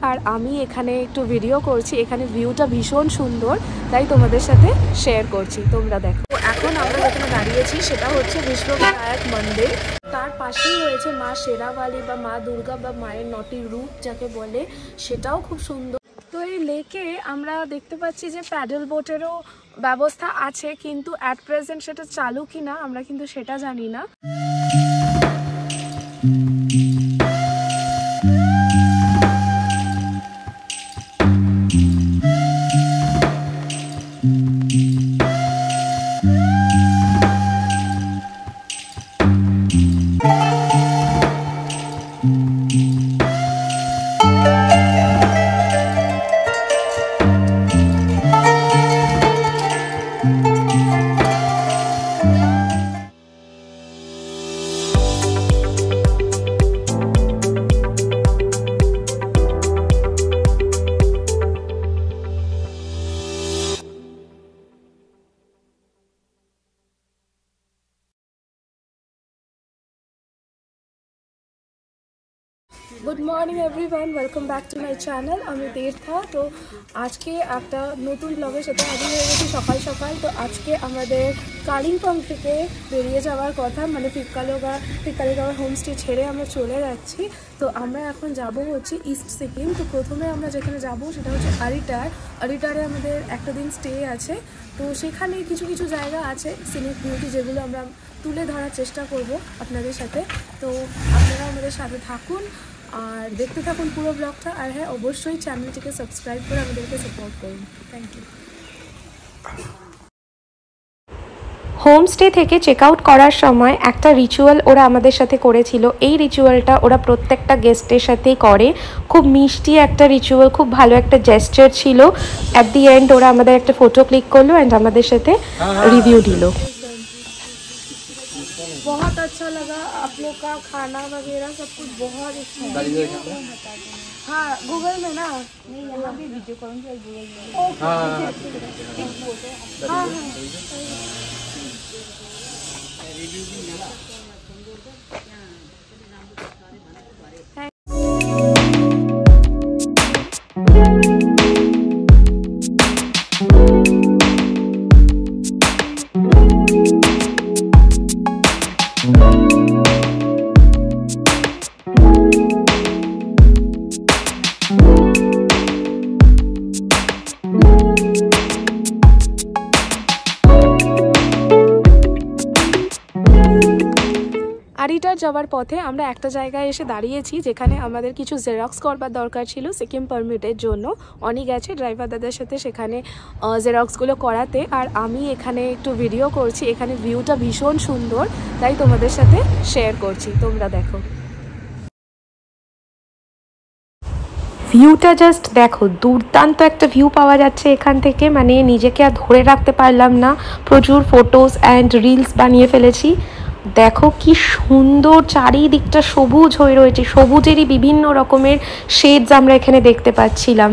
আর আমি এখানে একটু ভিডিও করছি। এখানে ভিউটা ভীষণ সুন্দর, তাই তোমাদের সাথে শেয়ার করছি, তোমরা দেখো। এখন আমরা যেখানে দাঁড়িয়েছি সেটা হচ্ছে বিশ্ববিনায়ক মন্দির। তার পাশেই রয়েছে মা শেরাওয়ালি বা মা দুর্গা বা মায়ের নটি রূপ যাকে বলে, সেটাও খুব সুন্দর। তো এই লেকে আমরা দেখতে পাচ্ছি যে প্যাডেল বোটেরও ব্যবস্থা আছে, কিন্তু অ্যাট প্রেজেন্ট সেটা চালু কিনা আমরা কিন্তু সেটা জানি না। Good morning everyone, welcome back to my channel. আমি তীর্থা। তো আজকে একটা নতুন ব্লগের সাথে হাজির হয়ে গেছি সকাল সকাল। তো আজকে আমাদের কালিম্পং থেকে বেরিয়ে যাওয়ার কথা, মানে ফিক্কালিগাঁওয়ের হোমস্টে ছেড়ে আমরা চলে যাচ্ছি। তো আমরা এখন যাব হচ্ছে ইস্ট সিকিম। তো প্রথমে আমরা যেখানে যাব সেটা হচ্ছে আরিটারে আমাদের একটা দিন স্টে আছে। তো সেখানে কিছু কিছু জায়গা আছে সিনিক বিউটি, যেগুলো আমরা তুলে ধরার চেষ্টা করব আপনাদের সাথে। তো আপনারা আমাদের সাথে থাকুন আর দেখতে থাকুন পুরো ব্লগটা। আর হ্যাঁ, অবশ্যই চ্যানেলটিকে সাবস্ক্রাইব করে আমাদেরকে সাপোর্ট করুন। Thank you. হোমস্টে থেকে চেক আউট করার সময় একটা রিচুয়াল ওরা আমাদের সাথে করেছিল। এই রিচুয়ালটা ওরা প্রত্যেকটা গেস্টের সাথেই করে। খুব মিষ্টি একটা রিচুয়াল, খুব ভালো একটা জেস্টার ছিল। অ্যাট দি এন্ড ওরা আমাদের একটা ফটো ক্লিক করলো অ্যান্ড আমাদের সাথে রিভিউ দিল। बहुत अच्छा लगा आप लोग का खाना वगैरह सब कुछ बहुत अच्छा है। हाँ, गूगल में ना नहीं, यहाँ भी वीडियो करूँगी गूगल में। हाँ আরিটার যাওয়ার পথে আমরা একটা জায়গায় এসে দাঁড়িয়েছি, যেখানে আমাদের কিছু জেরক্স করবার দরকার ছিল সিকিম পারমিটের জন্য। অনেক গেছে ড্রাইভার দাদার সাথে সেখানে জেরক্সগুলো করাতে, আর আমি এখানে একটু ভিডিও করছি। এখানে ভিউটা ভীষণ সুন্দর, তাই তোমাদের সাথে শেয়ার করছি, তোমরা দেখো। ভিউটা জাস্ট দেখো, দুর্দান্ত একটা ভিউ পাওয়া যাচ্ছে এখান থেকে। মানে নিজেকে আর ধরে রাখতে পারলাম না, প্রচুর ফটোস অ্যান্ড রিলস বানিয়ে ফেলেছি। দেখো কি সুন্দর চারিদিকটা সবুজ হয়ে রয়েছে, সবুজেরই বিভিন্ন রকমের শেডস আমরা এখানে দেখতে পাচ্ছিলাম।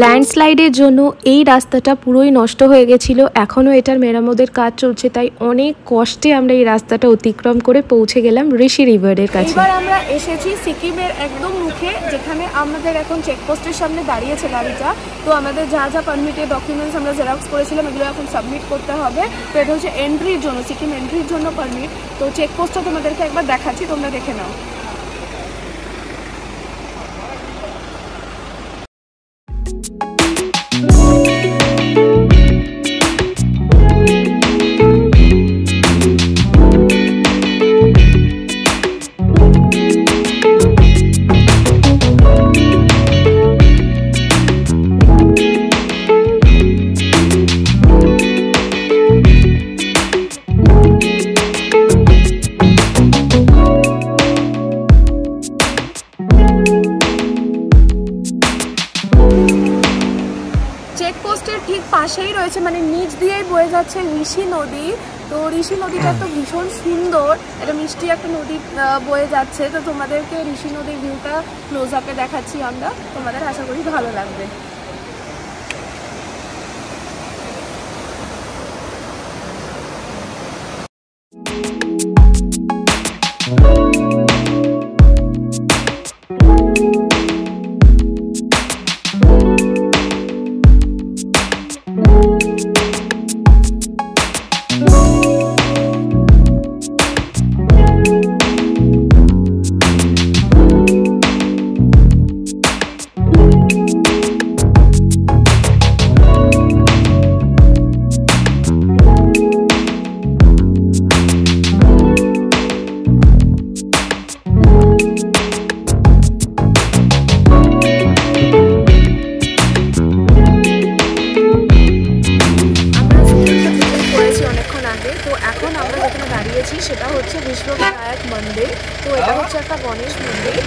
ল্যান্ডস্লাইডের জন্য এই রাস্তাটা পুরোই নষ্ট হয়ে গেছিলো। এখনও এটার মেরামতের কাজ চলছে, তাই অনেক কষ্টে আমরা এই রাস্তাটা অতিক্রম করে পৌঁছে গেলাম ঋষি রিভারের কাছে। এবার আমরা এসেছি সিকিমের একদম মুখে, যেখানে আমাদের এখন চেকপোস্টের সামনে দাঁড়িয়েছে গাড়িটা। তো আমাদের যা যা পারমিটের ডকুমেন্টস আমরা জেরক্স করেছিলাম এগুলো এখন সাবমিট করতে হবে। তো এটা হচ্ছে এন্ট্রির জন্য, সিকিম এন্ট্রির জন্য পারমিট। তো চেকপোস্টটা তোমাদেরকে একবার দেখাচ্ছি, তোমরা দেখে নাও। চেকপোস্টের ঠিক পাশেই রয়েছে, মানে নিচ দিয়েই বয়ে যাচ্ছে ঋষি নদী। তো ঋষি নদীটা তো ভীষণ সুন্দর, এটা মিষ্টি একটা নদী বয়ে যাচ্ছে। তো তোমাদেরকে ঋষি নদীর ভিউটা ক্লোজ আপে দেখাচ্ছি আমরা, তোমাদের আশা করি ভালো লাগবে। সেটা হচ্ছে বিশ্ববিনায়ক মন্দির। তো এটা হচ্ছে একটা গণেশ মন্দির।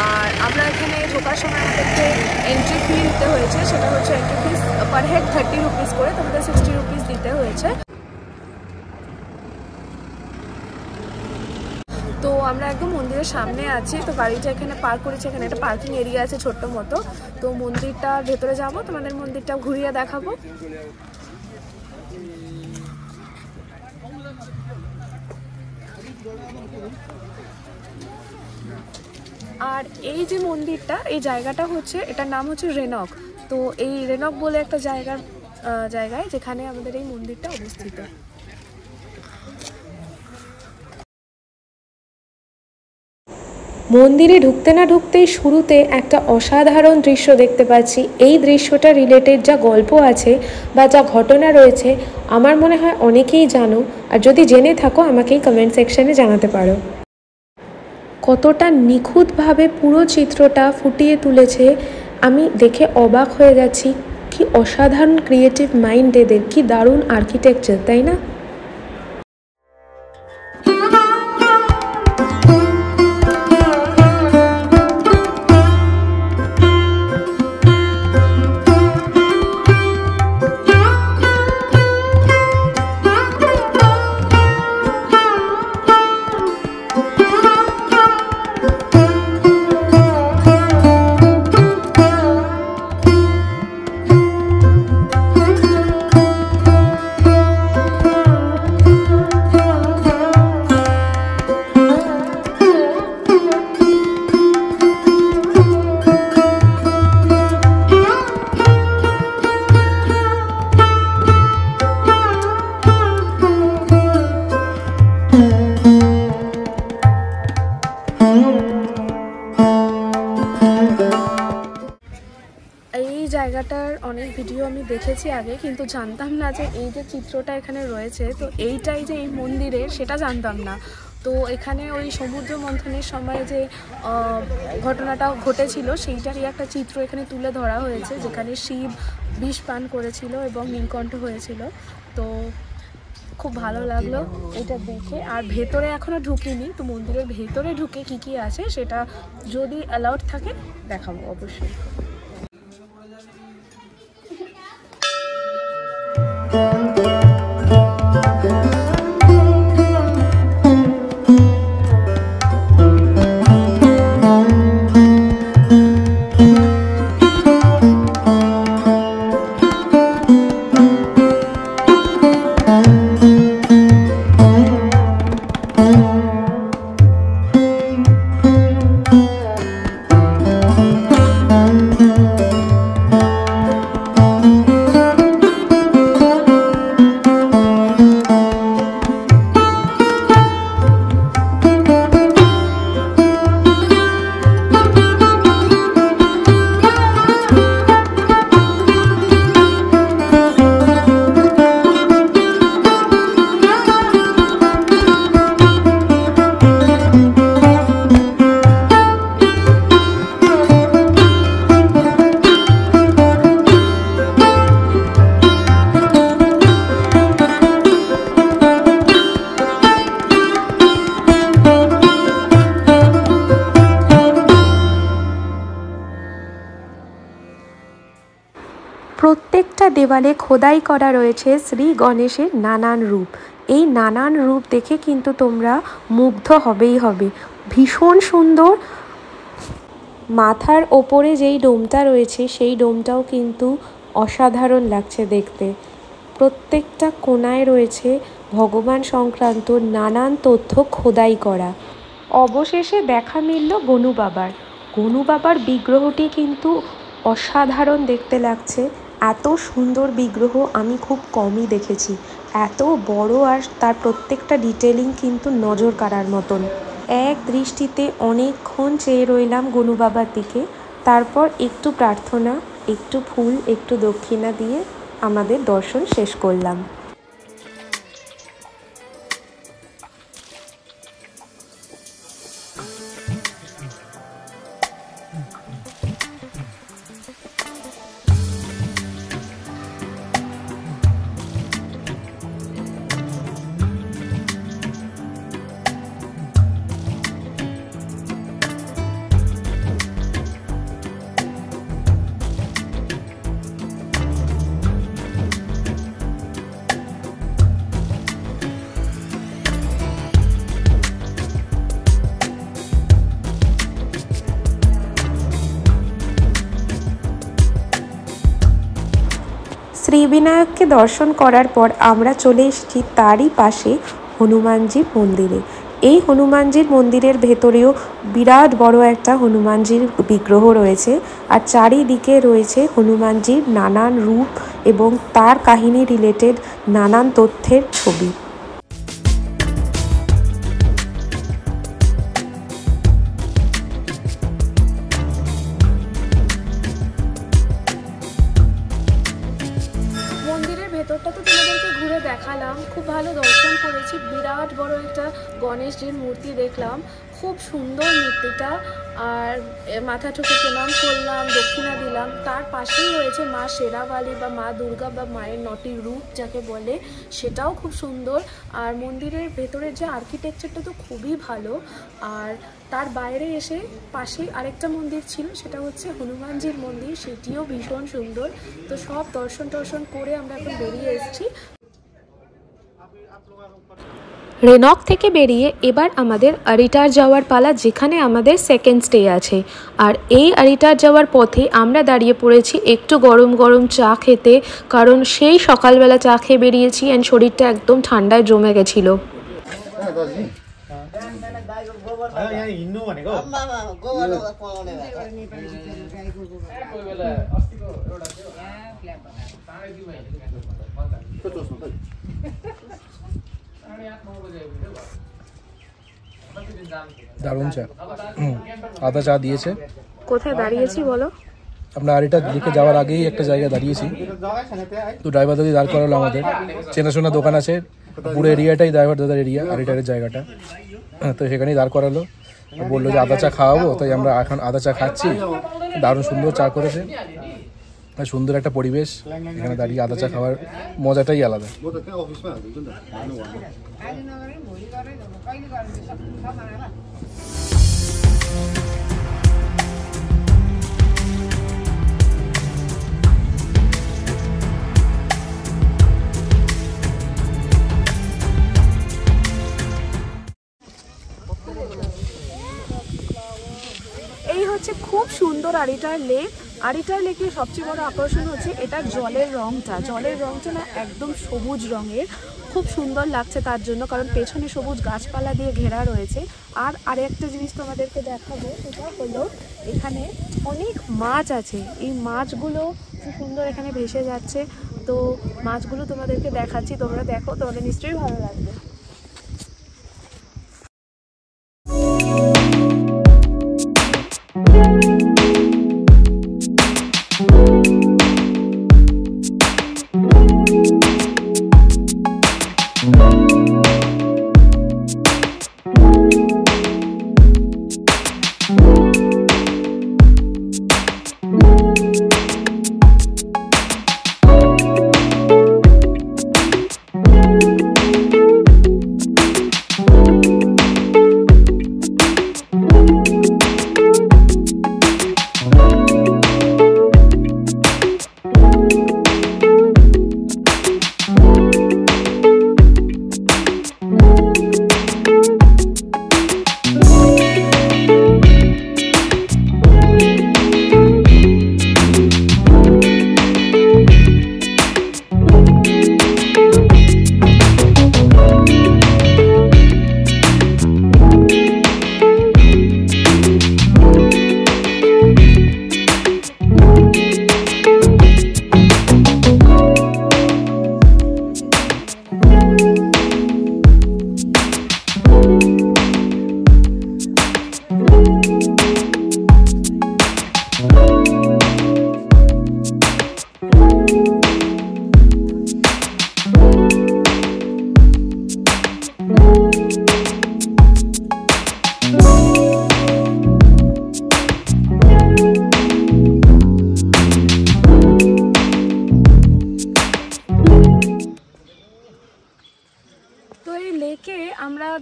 আর আমরা এখানে ঢোকার সময় আমাদেরকে এন্ট্রি ফি দিতে হয়েছে, সেটা হচ্ছে entry fees per head 30 rupees করে, তোমাদের 60 রুপিস দিতে হয়েছে। তো আমরা একদম মন্দিরের সামনে আছি। তো গাড়িটা এখানে পার্ক করেছি, এখানে একটা পার্কিং এরিয়া আছে ছোট্ট মতো। তো মন্দিরটার ভেতরে যাব, তোমাদের মন্দিরটা ঘুরিয়ে দেখাবো। আর এই যে মন্দিরটা, এই জায়গাটা হচ্ছে, এটার নাম হচ্ছে রেনক। তো এই রেনক বলে একটা জায়গায় যেখানে আমাদের এই মন্দিরটা অবস্থিত। মন্দিরে ঢুকতে না ঢুকতেই শুরুতে একটা অসাধারণ দৃশ্য দেখতে পাচ্ছি। এই দৃশ্যটা রিলেটেড যা গল্প আছে বা যা ঘটনা রয়েছে, আমার মনে হয় অনেকেই জানো। আর যদি জেনে থাকো আমাকেই কমেন্ট সেকশনে জানাতে পারো। কতটা নিখুঁতভাবে পুরো চিত্রটা ফুটিয়ে তুলেছে, আমি দেখে অবাক হয়ে যাচ্ছি। কি অসাধারণ ক্রিয়েটিভ মাইন্ড এদের, কি দারুণ আর্কিটেকচার, তাই না? জায়গাটার অনেক ভিডিও আমি দেখেছি আগে, কিন্তু জানতাম না যে এই যে চিত্রটা এখানে রয়েছে, তো এইটাই যে এই মন্দিরের, সেটা জানতাম না। তো এখানে ওই সমুদ্র মন্থনের সময় যে ঘটনাটা ঘটেছিল, সেইটারই একটা চিত্র এখানে তুলে ধরা হয়েছে, যেখানে শিব বিষ পান করেছিল এবং নীলকণ্ঠ হয়েছিল। তো খুব ভালো লাগলো এটা দেখে। আর ভেতরে এখনও ঢুকিনি, তো মন্দিরের ভেতরে ঢুকে কী কী আছে সেটা যদি অ্যালাউড থাকে দেখাবো অবশ্যই। প্রত্যেকটা দেওয়ালে খোদাই করা রয়েছে শ্রী গণেশের নানান রূপ। এই নানান রূপ দেখে কিন্তু তোমরা মুগ্ধ হবেই হবে। ভীষণ সুন্দর। মাথার ওপরে যেই ডোমটা রয়েছে সেই ডোমটাও কিন্তু অসাধারণ লাগছে দেখতে। প্রত্যেকটা কোণায় রয়েছে ভগবান সংক্রান্ত নানান তথ্য খোদাই করা। অবশেষে দেখা মিলল গনু বাবার। গনু বাবার বিগ্রহটি কিন্তু অসাধারণ দেখতে লাগছে। এত সুন্দর বিগ্রহ আমি খুব কমই দেখেছি। এত বড় আর তার প্রত্যেকটা ডিটেলিং কিন্তু নজর কাড়ার মতন। এক দৃষ্টিতে অনেকক্ষণ চেয়ে রইলাম গনু বাবার দিকে। তারপর একটু প্রার্থনা, একটু ফুল, একটু দক্ষিণা দিয়ে আমাদের দর্শন শেষ করলাম। শ্রীবিনায়ককে দর্শন করার পর আমরা চলে এসেছি তারই পাশে হনুমানজির মন্দিরে। এই হনুমানজির মন্দিরের ভেতরেও বিরাট বড় একটা হনুমানজির বিগ্রহ রয়েছে, আর চারিদিকে রয়েছে হনুমানজির নানান রূপ এবং তার কাহিনী রিলেটেড নানান তথ্যের ছবি। ভেতরটা তো তোমাদেরকে ঘুরে দেখালাম, খুব ভালো দর্শন করেছি। বিরাট বড় একটা গণেশজির মূর্তি দেখলাম, খুব সুন্দর মূর্তিটা। আর মাথা ঠুকে প্রণাম করলাম, দক্ষিণা দিলাম। তার পাশেই রয়েছে মা শেরাওয়ালি বা মা দুর্গা বা মায়ের নটি রূপ যাকে বলে, সেটাও খুব সুন্দর। আর মন্দিরের ভেতরের যে আর্কিটেকচারটা তো খুবই ভালো। আর তার বাইরে এসে পাশেই আরেকটা মন্দির ছিল, সেটা হচ্ছে হনুমানজির মন্দির, সেটিও ভীষণ সুন্দর। তো সব দর্শন করে আমরা এখন বেরিয়ে এসেছি। রেনক থেকে বেরিয়ে এবার আমাদের আরিটার যাওয়ার পালা, যেখানে আমাদের সেকেন্ড স্টে আছে। আর এই আরিটার যাওয়ার পথে আমরা দাঁড়িয়ে পড়েছি একটু গরম গরম চা খেতে, কারণ সেই সকালবেলা চা খেয়ে বেরিয়েছি অ্যান্ড শরীরটা একদম ঠান্ডায় জমে গেছিলো। দারুণ চা, আদা চা দিয়েছে। কোথায় দাঁড়িয়েছি বলো? আমরা আরিটা দিকে যাওয়ার আগেই একটা জায়গায় দাঁড়িয়েছি, তো ড্রাইভার দাদি দাঁড় করালো আমাদের। চেনাশোনা দোকান আছে, পুরো এরিয়াটাই ড্রাইভার দাদার এরিয়া, আরিটারের জায়গাটা। তো সেখানেই দাঁড় করালো, বললো যে আদা চা খাওয়াবো, তাই আমরা এখন আদা চা খাচ্ছি। দারুণ সুন্দর চা করেছে, সুন্দর একটা পরিবেশ, এখানে দাঁড়িয়ে আদা চা খাওয়ার মজাটাই আলাদা। এই হচ্ছে খুব সুন্দর আরিটার লেক। আরিটার লেকের সবচেয়ে বড় আকর্ষণ হচ্ছে এটার জলের রংটা না একদম সবুজ রঙের, খুব সুন্দর লাগছে তার জন্য, কারণ পেছনে সবুজ গাছপালা দিয়ে ঘেরা রয়েছে। আর আরেকটা জিনিস তোমাদেরকে দেখাবো, সেটা হলো এখানে অনেক মাছ আছে। এই মাছগুলো খুব সুন্দর এখানে ভেসে যাচ্ছে। তো মাছগুলো তোমাদেরকে দেখাচ্ছি, তোমরা দেখো, তোমাদের নিশ্চয়ই ভালো লাগবে।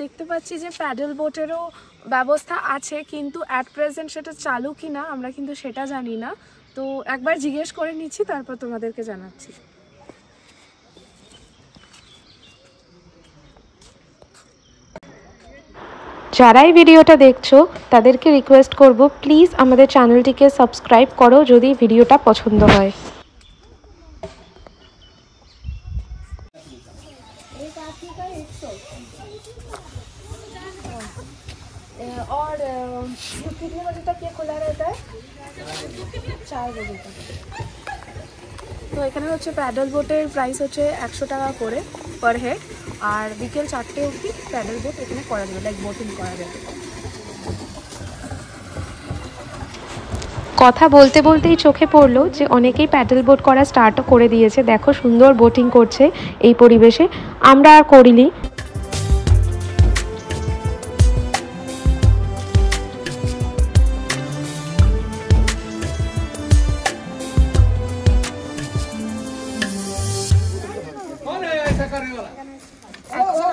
দেখতে পাচ্ছি যে প্যাডেল বোটেরও ব্যবস্থা আছে, কিন্তু অ্যাট প্রেজেন্ট সেটা চালু কি না আমরা কিন্তু সেটা জানি না। তো একবার জিজ্ঞেস করে নিচ্ছি, তারপর তোমাদেরকে জানাচ্ছি। যারাই ভিডিওটা দেখছো তাদেরকে রিকোয়েস্ট করব, প্লিজ আমাদের চ্যানেলটিকে সাবস্ক্রাইব করো যদি ভিডিওটা পছন্দ হয়। और कितने बजे तक ये खुला रहता है? 4 बजे तक। তো এখানে হচ্ছে প্যাডেল বোটের প্রাইস হচ্ছে 100 টাকা করে পার হেড, আর বিকেল 4টে অবধি প্যাডেল বোট এখানে করা যাবে, লাইক বোটিং করা যাবে। কথা বলতে বলতেই চোখে পড়লো যে অনেকেই প্যাডেল বোট করা স্টার্টও করে দিয়েছে। দেখো সুন্দর বোটিং করছে এই পরিবেশে, আমরা আর করিনি।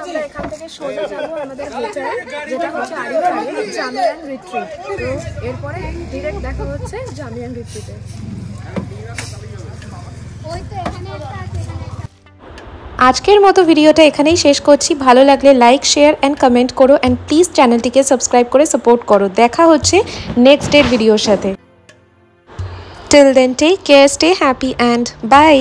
আমরা এখান থেকে সোজা যাবো আমাদের হোটেল, যেটা হচ্ছে আরিফারে জামিয়ান রিট্রিট। তো এরপরে ডিরেক্ট দেখা হচ্ছে জামিয়ান রিট্রিটে। আজকের মতো ভিডিওটা এখানেই শেষ করছি। ভালো লাগলে লাইক, শেয়ার অ্যান্ড কমেন্ট করো, অ্যান্ড প্লিজ চ্যানেলটিকে সাবস্ক্রাইব করে সাপোর্ট করো। দেখা হচ্ছে নেক্সট ডের ভিডিওর সাথে। Till then take care, stay happy and by.